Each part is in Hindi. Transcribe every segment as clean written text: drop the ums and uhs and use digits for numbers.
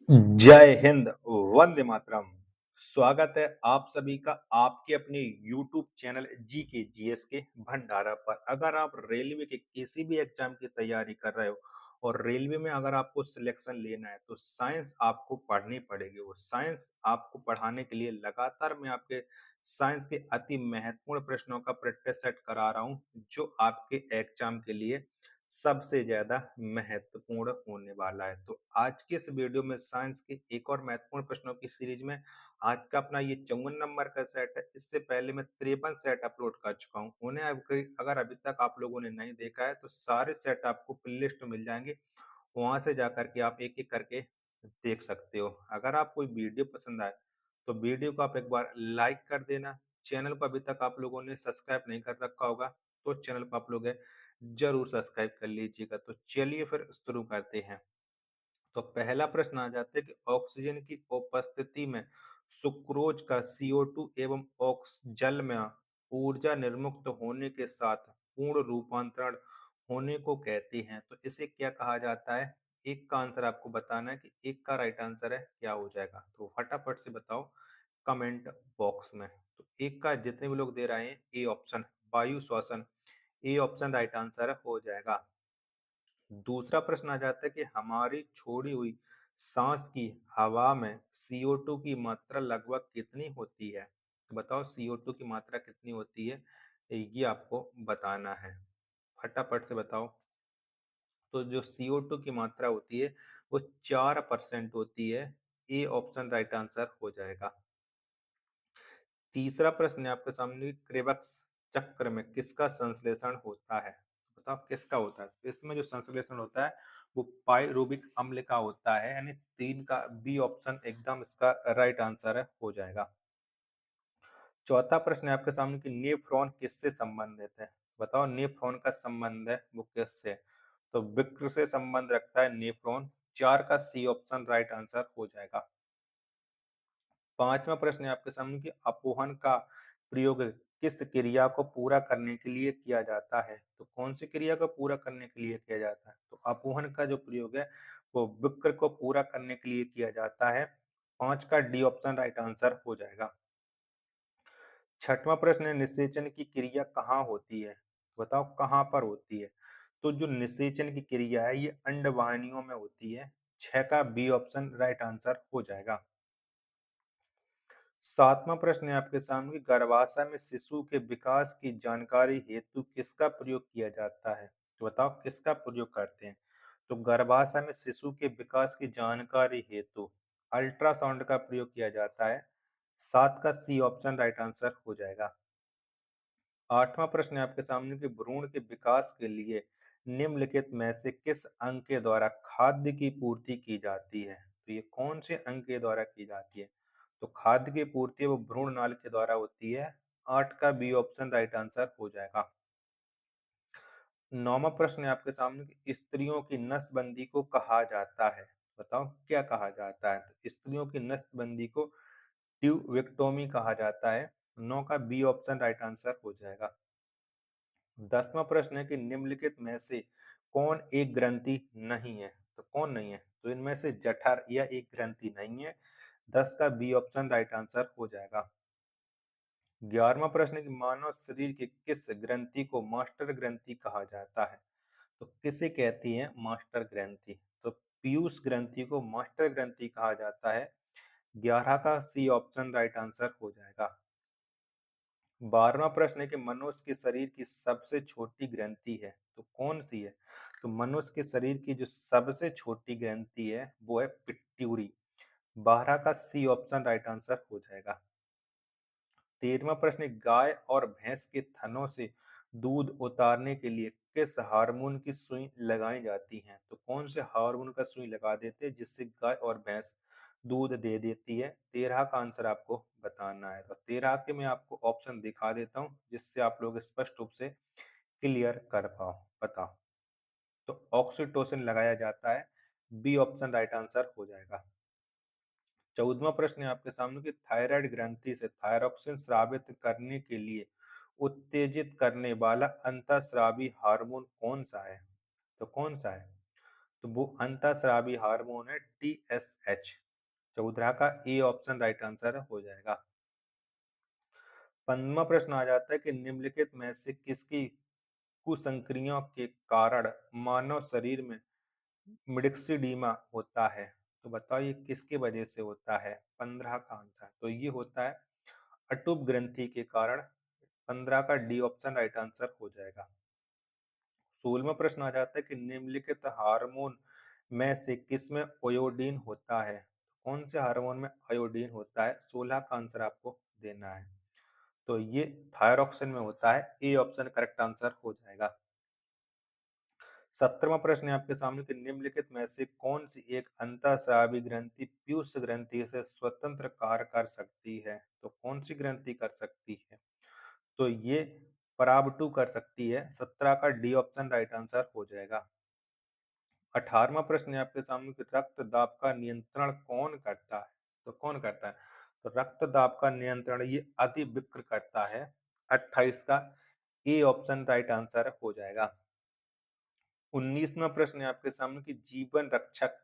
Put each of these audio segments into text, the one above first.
जय हिंद, वंदे मातरम। स्वागत है आप सभी का आपके अपने YouTube चैनल जी के जीएस के भंडारा पर। अगर आप रेलवे के किसी भी एग्जाम की तैयारी कर रहे हो और रेलवे में अगर आपको सिलेक्शन लेना है तो साइंस आपको पढ़नी पड़ेगी। वो साइंस आपको पढ़ाने के लिए लगातार मैं आपके साइंस के अति महत्वपूर्ण प्रश्नों का प्रैक्टिस सेट करा रहा हूँ, जो आपके एग्जाम के लिए सबसे ज्यादा महत्वपूर्ण होने वाला है। तो आज के इस वीडियो में साइंस के एक और महत्वपूर्ण प्रश्नों की सीरीज में आज का अपना ये 54 नंबर का सेट है। इससे पहले मैं 53 सेट अपलोड कर चुका हूँ। उन्हें अगर अभी तक आप लोगों ने नहीं देखा है तो सारे सेट आपको प्लेलिस्ट में मिल जाएंगे। वहां से जाकर के आप एक एक करके देख सकते हो। अगर आप कोई वीडियो पसंद आए तो वीडियो को आप एक बार लाइक कर देना। चैनल को अभी तक आप लोगों ने सब्सक्राइब नहीं कर रखा होगा तो चैनल को आप लोग जरूर सब्सक्राइब कर लीजिएगा। तो चलिए फिर शुरू करते हैं। तो पहला प्रश्न आ जाता है कि ऑक्सीजन की उपस्थिति में सुक्रोज का CO2 एवं जल में ऊर्जा निर्मुक्त होने के साथ पूर्ण रूपांतरण होने को कहते हैं। तो इसे क्या कहा जाता है? एक का आंसर आपको बताना है कि एक का राइट आंसर है क्या हो जाएगा। तो फटाफट से बताओ कमेंट बॉक्स में। तो एक का जितने भी लोग दे रहे हैं ए ऑप्शन वायु श्वसन, ए ऑप्शन राइट आंसर हो जाएगा। दूसरा प्रश्न आ जाता है कि हमारी छोड़ी हुई सांस की हवा में CO2 की मात्रा लगभग कितनी होती है? बताओ CO2 की मात्रा कितनी होती है, ये आपको बताना है। फटाफट से बताओ। तो जो CO2 की मात्रा होती है वो 4% होती है। ए ऑप्शन राइट आंसर हो जाएगा। तीसरा प्रश्न है आपके सामने, क्रेबक्स चक्र में किसका संश्लेषण होता है? बताओ किसका होता है। तो इसमें जो संश्लेषण होता है वो पाइरुविक अम्ल का होता है, यानी 3 का बी ऑप्शन एकदम इसका राइट आंसर है हो जाएगा। चौथा प्रश्न है आपके सामने कि नेफ्रॉन किससे संबंधित है? बताओ नेफ्रॉन का संबंध है वो किससे? तो विक्र से संबंध रखता है नेफ्रॉन। 4 का सी ऑप्शन राइट आंसर हो जाएगा। पांचवा प्रश्न है आपके सामने कि अपोहन का प्रयोग किस क्रिया को पूरा करने के लिए किया जाता है? तो कौन सी क्रिया को पूरा करने के लिए किया जाता है? तो अपोहन का जो प्रयोग है वो विक्र को पूरा करने के लिए किया जाता है। 5 का डी ऑप्शन राइट आंसर हो जाएगा। छठवां प्रश्न है निषेचन की क्रिया कहाँ होती है? बताओ कहाँ पर होती है? तो जो निषेचन की क्रिया है ये अंडवाहिनियों में होती है। 6 का बी ऑप्शन राइट आंसर हो जाएगा। सातवां प्रश्न है आपके सामने, गर्भाशय में शिशु के विकास की जानकारी हेतु किसका प्रयोग किया जाता है? तो बताओ किसका प्रयोग करते हैं? तो गर्भाशय में शिशु के विकास की जानकारी हेतु अल्ट्रासाउंड का प्रयोग किया जाता है। 7 का सी ऑप्शन राइट आंसर हो जाएगा। आठवां प्रश्न है आपके सामने कि भ्रूण के विकास के लिए निम्नलिखित में से किस अंग के द्वारा खाद्य की पूर्ति की जाती है? तो ये कौन से अंग के द्वारा की जाती है? तो खाद्य की पूर्ति वो भ्रूण नाल के द्वारा होती है। 8 का बी ऑप्शन राइट आंसर हो जाएगा। नौवां प्रश्न है आपके सामने कि स्त्रियों की नसबंदी को कहा जाता है? बताओ क्या कहा जाता है? तो स्त्रियों की नसबंदी को ट्यूबेक्टोमी कहा जाता है। 9 का बी ऑप्शन राइट आंसर हो जाएगा। 10वां प्रश्न है कि निम्नलिखित में से कौन एक ग्रंथि नहीं है? तो कौन नहीं है? तो इनमें से जठर या एक ग्रंथि नहीं है। 10 का बी ऑप्शन राइट आंसर हो जाएगा। 11वां प्रश्न है कि मानव शरीर के किस ग्रंथि को मास्टर ग्रंथि कहा जाता है? तो किसे कहती है मास्टर ग्रंथि? तो पीयूष ग्रंथि को मास्टर ग्रंथि कहा जाता है। 11 का सी ऑप्शन राइट आंसर हो जाएगा। 12वां प्रश्न है कि मनुष्य के शरीर की सबसे छोटी ग्रंथि है तो कौन सी है? तो मनुष्य के शरीर की जो सबसे छोटी ग्रंथि है वो है पिट्यूरी। 12 का सी ऑप्शन राइट आंसर हो जाएगा। 13वां प्रश्न है गाय और भैंस के थनों से दूध उतारने के लिए किस हार्मोन की सुई लगाई जाती है? तो कौन से हार्मोन का सुई लगा देते हैं जिससे गाय और भैंस दूध दे देती है? 13 का आंसर आपको बताना है। तो 13 के मैं आपको ऑप्शन दिखा देता हूँ जिससे आप लोग स्पष्ट रूप से क्लियर कर पाओ। बताओ। तो ऑक्सीटोसिन लगाया जाता है। बी ऑप्शन राइट आंसर हो जाएगा। 14वां प्रश्न है आपके सामने कि थायराइड ग्रंथि से थायरोक्सिन स्रावित करने के लिए उत्तेजित करने वाला अंतःस्रावी हार्मोन कौन सा है? तो कौन सा है? तो वो अंतःस्रावी हार्मोन है TSH। 14 का ए ऑप्शन राइट आंसर हो जाएगा। 15वां प्रश्न आ जाता है कि निम्नलिखित में से किसकी कुसंक्रियाओं के कारण मानव शरीर में मिक्सिडीमा होता है। तो बताओ ये किसकी वजह से होता है। 15 का आंसर तो ये होता है अटूप ग्रंथि के कारण। 15 का डी ऑप्शन राइट आंसर हो जाएगा। 16वां प्रश्न आ जाता है कि निम्नलिखित हार्मोन में से किसमें आयोडीन होता है। कौन से हार्मोन में आयोडीन होता है। 16 का आंसर आपको देना है। तो ये थायरॉक्सिन में होता है। ए ऑप्शन करेक्ट आंसर हो जाएगा। 17वां प्रश्न है आपके सामने कि निम्नलिखित में से कौन सी एक अंतःस्रावी ग्रंथि पीयूष ग्रंथि से स्वतंत्र कार्य कर सकती है। तो कौन सी ग्रंथि कर सकती है। तो ये पराबटू कर सकती है। 17 का डी ऑप्शन राइट आंसर हो जाएगा। 18वां प्रश्न है आपके सामने कि रक्त दाब का नियंत्रण कौन करता है। तो कौन करता है। तो रक्त दाब का नियंत्रण ये अधिविक्र करता है। 28 का ए ऑप्शन राइट आंसर हो जाएगा। 19वां प्रश्न है आपके सामने कि जीवन रक्षक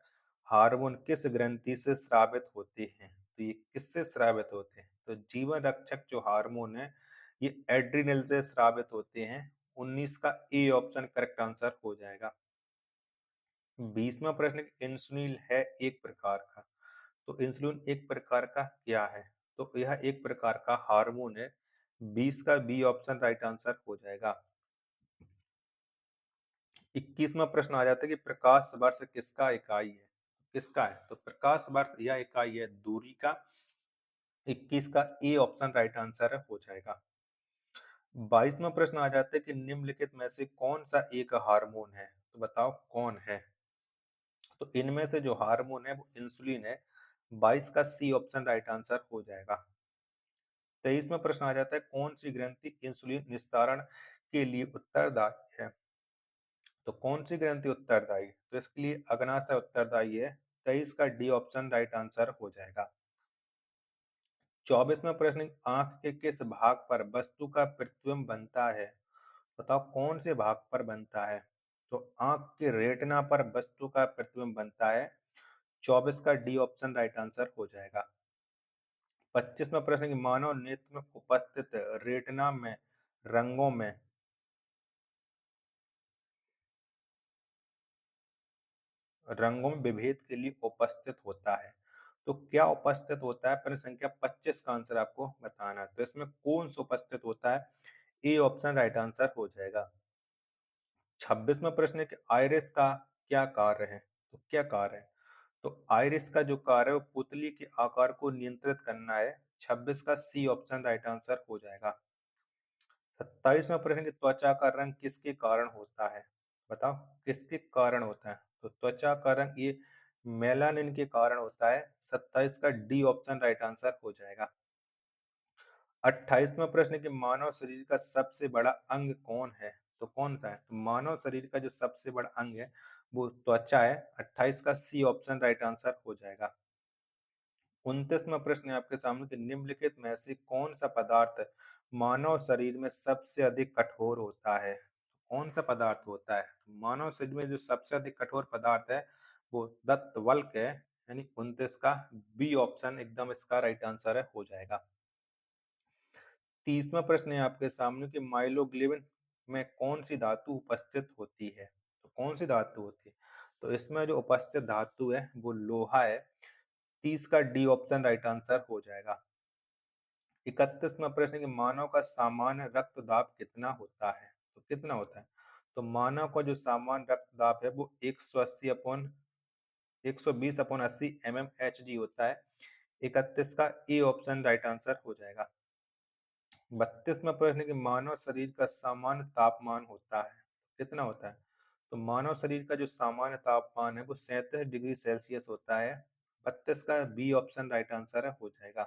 हार्मोन किस ग्रंथि से स्रावित होते हैं। तो ये किससे स्रावित होते हैं। तो जीवन रक्षक जो हार्मोन है ये एड्रिनल से स्रावित होते हैं। 19 का ए ऑप्शन करेक्ट आंसर हो जाएगा। 20वां प्रश्न इंसुलिन है एक प्रकार का। तो इंसुलिन एक प्रकार का क्या है। तो यह एक प्रकार का हार्मोन है। 20 का बी ऑप्शन राइट आंसर हो जाएगा। 21वां प्रश्न आ जाता है कि प्रकाश वर्ष किसका इकाई है। किसका है। तो प्रकाश वर्ष यह इकाई है दूरी का। 21 का ए ऑप्शन राइट आंसर हो जाएगा। 22वां प्रश्न आ जाता है कि निम्नलिखित में से कौन सा एक हार्मोन है। तो बताओ कौन है। तो इनमें से जो हार्मोन है वो इंसुलिन है। 22 का सी ऑप्शन राइट आंसर हो जाएगा। 23वां प्रश्न आ जाता है कौन सी ग्रंथि इंसुलिन निस्तारण के लिए उत्तरदायी है। तो कौन सी ग्रंथि उत्तरदायी। तो इसके लिए अग्नाशय उत्तरदायी है। 23 का डी ऑप्शन राइट आंसर हो जाएगा। 24वां प्रश्न आंख के किस भाग पर वस्तु का प्रतिबिंब बनता है। बताओ कौन से भाग पर बनता है। तो आंख के रेटिना पर वस्तु का प्रतिबिंब बनता है। 24 का डी ऑप्शन राइट आंसर हो जाएगा। 25वां प्रश्न कि मानव नेत्र में उपस्थित रेटिना में रंगों में विभेद के लिए उपस्थित होता है। तो क्या उपस्थित होता है। प्रश्न संख्या 25 का आंसर आपको बताना है। तो इसमें कौन सा उपस्थित होता है। ए ऑप्शन राइट आंसर हो जाएगा। 26वां प्रश्न है कि आइरिस का क्या कार्य है। तो क्या कार्य है। तो आइरिस का जो कार्य है वो पुतली के आकार को नियंत्रित करना है। 26 का सी ऑप्शन राइट आंसर हो जाएगा। 27वां प्रश्न कि त्वचा का रंग किसके कारण होता है। बताओ किसके कारण होता है। तो त्वचा का रंग ये मेलानिन के कारण होता है। 27 का डी ऑप्शन राइट आंसर हो जाएगा। 28वां प्रश्न कि मानव शरीर का सबसे बड़ा अंग कौन है। तो कौन सा है। तो मानव शरीर का जो सबसे बड़ा अंग है वो त्वचा है। 28 का सी ऑप्शन राइट आंसर हो जाएगा। 29वां प्रश्न है आपके सामने कि निम्नलिखित में से कौन सा पदार्थ मानव शरीर में सबसे अधिक कठोर होता है। कौन सा पदार्थ होता है। मानव शरीर में जो सबसे अधिक कठोर पदार्थ है वो दंतवल्क है। यानी 29 का बी ऑप्शन एकदम इसका राइट आंसर है हो जाएगा। 30वां प्रश्न है आपके सामने कि माइलोग्लोबिन में कौन सी धातु उपस्थित होती है। तो कौन सी धातु होती है। तो इसमें जो उपस्थित धातु है वो लोहा है। 30 का डी ऑप्शन राइट आंसर हो जाएगा। 31वां प्रश्न कि मानव का सामान्य रक्तदाब कितना होता है। तो कितना होता है। तो मानव का जो सामान्य रक्तदाब है वो 180 अपॉन 120/80 mmHg होता है। 31 का ए ऑप्शन राइट आंसर हो जाएगा। 32वां प्रश्न कि मानव शरीर का सामान्य तापमान होता है। कितना होता है। तो मानव शरीर का जो सामान्य तापमान है वो 37 डिग्री सेल्सियस होता है। 32 का बी ऑप्शन राइट आंसर है हो जाएगा।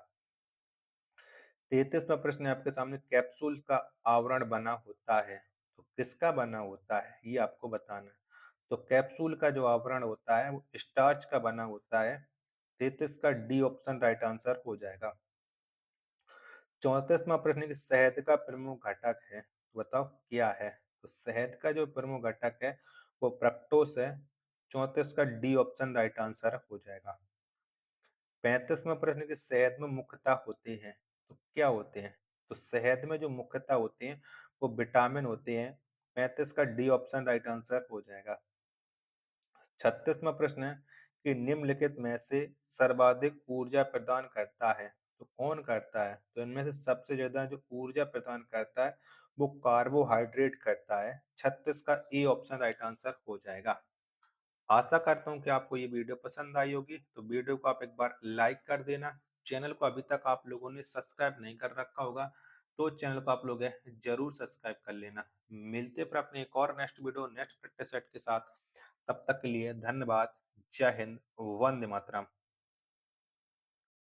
33वां प्रश्न है आपके सामने कैप्सूल का आवरण बना होता है। तो किसका बना होता है ये आपको बताना है। तो कैप्सूल का जो आवरण होता है वो स्टार्च का बना होता है। 33 का डी ऑप्शन राइट आंसर हो जाएगा। 34वां प्रश्न है कि शहद का प्रमुख घटक है। तो बताओ क्या है। तो शहद का जो प्रमुख घटक है वो फ्रक्टोस है। 34 का डी ऑप्शन राइट आंसर हो जाएगा। 35वां प्रश्न कि शहद में मुख्यतः होते हैं, तो क्या होते हैं? तो शहद में जो मुख्यतः होते हैं, वो विटामिन होते हैं। 35 का डी ऑप्शन राइट आंसर हो जाएगा। 36वां प्रश्न है कि निम्नलिखित में से सर्वाधिक ऊर्जा प्रदान करता है, तो कौन करता है? तो इनमें से सबसे ज़्यादा जो ऊर्जा प्रदान करता है, वो कार्बोहाइड्रेट करता है। 36 का ए ऑप्शन राइट आंसर हो जाएगा। आशा करता हूँ कि आपको ये वीडियो पसंद आई होगी, तो वीडियो को आप एक बार लाइक कर देना। चैनल को अभी तक आप लोगों ने सब्सक्राइब नहीं कर रखा होगा, तो चैनल को आप लोग ज़रूर सब्सक्राइब कर लेना। मिलते हैं फिर अपने एक और next video, next practice set के साथ। तब तक के लिए धन्यवाद। जय हिंद, वंदे मातरम।